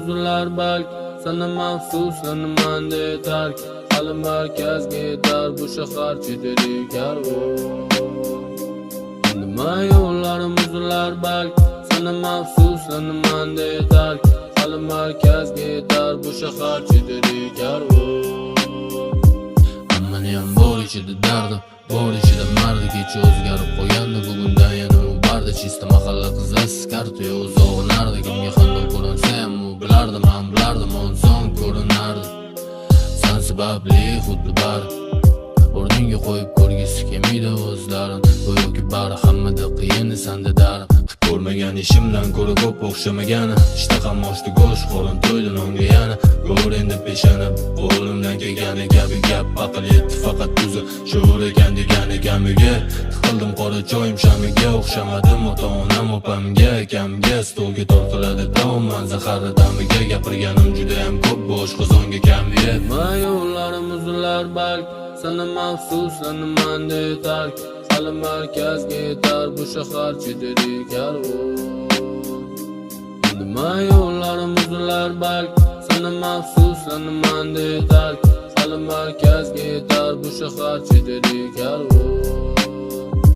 uzular balk, sana mahsuslanaman tark. Hali markazga yetar bu shahar cheteli karvon. Nima yo'llarim uzular balk, sana mahsuslanaman tark. Hali markazga yetar bu shahar cheteli karvon. Hammaniyam bor ichida dardim, bor ichida mardi. Kecha o'zgarib qo'ygandi, bugundan yana u barda. Chista mahalla qizasiz kartoya uzoqnardi. Kimga qanday ko'rinsa ham u bilardim, ham bilardim onson ko'rinardi. Sen sababli xuddi bari o'rningga qo'yib ko'rgisi kelmaydi o'zlarim. Bu yoki bari hammada qiyin, sanda darim. Ko'rmagan ishimdan ko'ra ko'p o'xshamagani. Ishtaham oshdi go'sht, qo'lim to'ydi nonga yana. Ko'r endi peshana qo'limdan kelgani kabi gap aql yetdi faqat tuzi sho'r ekan degani kamiga. Tiqildim qora choyim shamiga, o'xshamadim ota-onam opamga, akamga. Stolga tortiladi taomman zaharli damiga. Gapirganim juda ham ko'p, bo'sh qozonga kamiga. Ma yo'llarim uzular balk, sana mahsuslanaman tark. Hali markazga yetar bu shahar cheteli karvon. Nima yo'llarim uzular balk, sana mahsuslanaman tark. Hali markazga yetar bu shahar cheteli karvon.